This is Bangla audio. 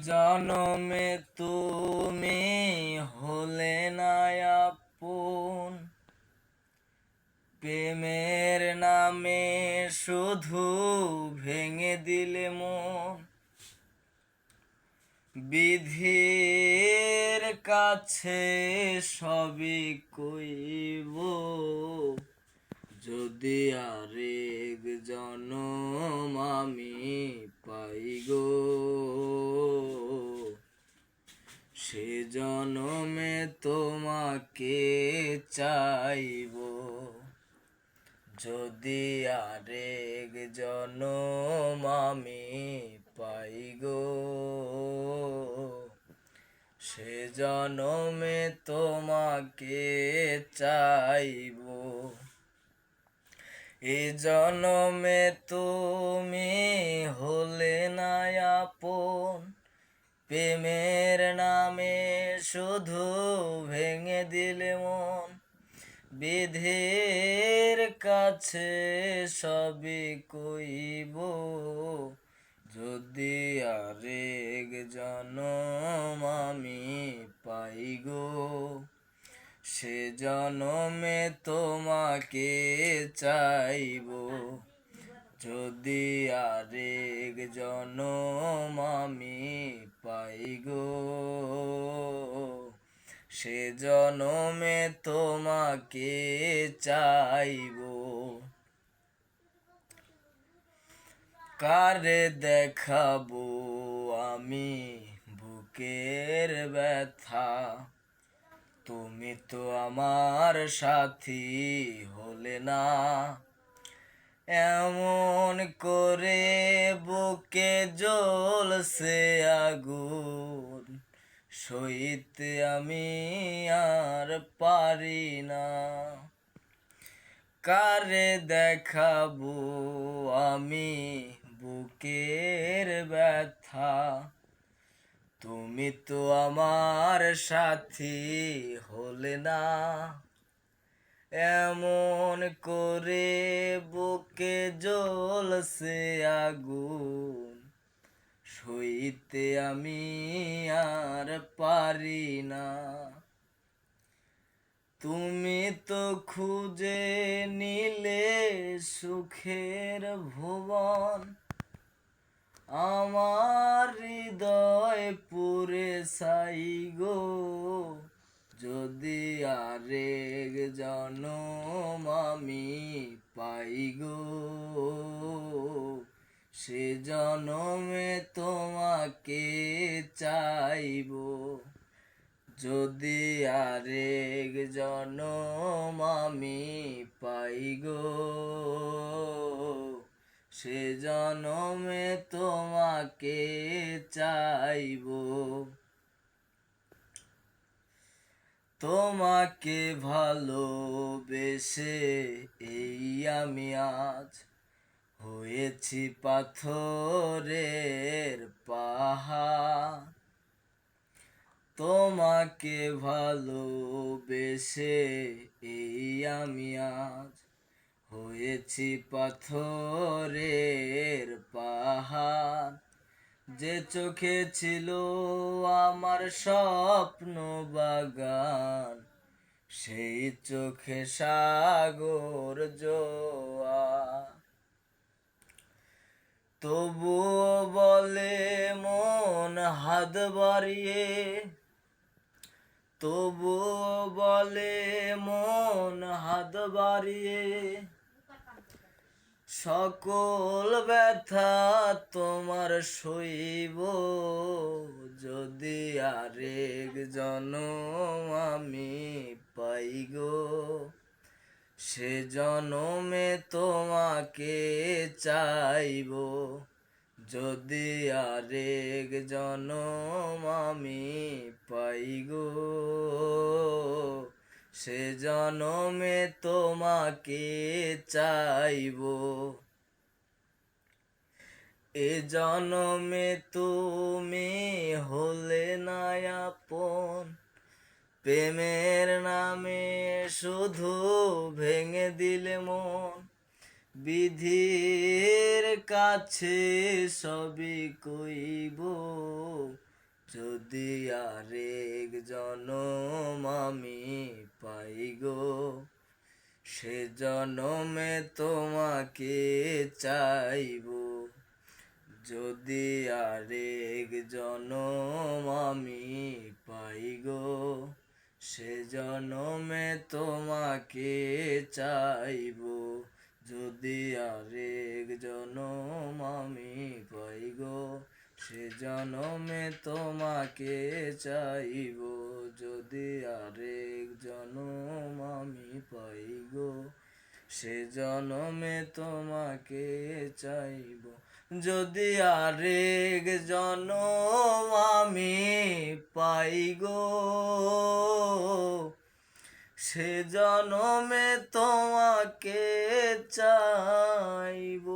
জনমে তুমি হলে না আপন, প্রেমের নামে শুধু ভেঙে দিলে মন। বিধির কাছে সবই কইব, যদি আরেক জনম আমি পাই গো, সে জনমে তোমাকে চাইব। যদি আরেক জনম আমি পাই গো, সে জনমে তোমাকে চাইব। এ জনমে তুমি হলে না আপন, প্রেমের নামে শুধু ভেঙে দিলে মন। বিধির কাছে সবই কইব, যদি আরেক জনম আমি পাই গো, সে জনমে তোমাকে চাইব। যদি আরেক জনম আমি পাই গো, সে জনমে তোমাকে চাইব। কারে দেখাবো আমি বুকের ব্যথা, তুমি তো আমার সাথী হলে না। এমন করে বুকে জ্বলছে আগুন, সইতে আমি আর পারি না। কারে দেখাবো আমি বুকের ব্যথা, তুমি তো আমার সাথী হলে না। এমন করে বুকে জ্বলছে আগুন, সইতে আমি আর পারি না। তুমি তো খুঁজে নিলে সুখের ভুবন, আমার হৃদয় পুরে ছাই গো, যদি আরেক জনম আমি পাই গো, সে জনমে তোমাকে চাইব। যদি আরেক জনম আমি পাই গো, সে জনমে তোমাকে চাইব। তোমাকে ভালোবেসে এই আমি আজ হয়েছি পাথরের পাহাড়। তোমাকে ভালোবেসে এই আমি আজ হয়েছি পাথরের পাহাড়। যে চোখে ছিল আমার স্বপ্ন বাগান, সেই চোখে সাগর জোয়ার। তবুও বলে মন হাত বাড়িয়ে, তবুও বলে মন হাত বাড়িয়ে, সকল ব্যথা তোমার সইব। যদি আরেক জনম আমি পাই গো, সে জনমে তোমাকে চাইব। যদি আরেক জনম আমি পাই গো, সে জনমে তোমাকে চাইব। এ জনমে তুমি হলে না আপন, প্রেমের নামে শুধু ভেঙে দিলে মন। বিধির কাছে সবই কইব, যদি আরেক জনম আমি পাই গো, সে জনমে তোমাকে চাইবো। যদি আরেক জনম আমি পাই গো, সে জনমে তোমাকে চাইবো। যদি আরেক জনম আমি পাই গো, সে জনমে তোমাকে চাইবো। যদি আরেক জনম আমি পাই গো, সে জনমে তোমাকে চাইব। যদি আরেক জনম আমি পাই গো, সে জনমে তোমাকে চাইব।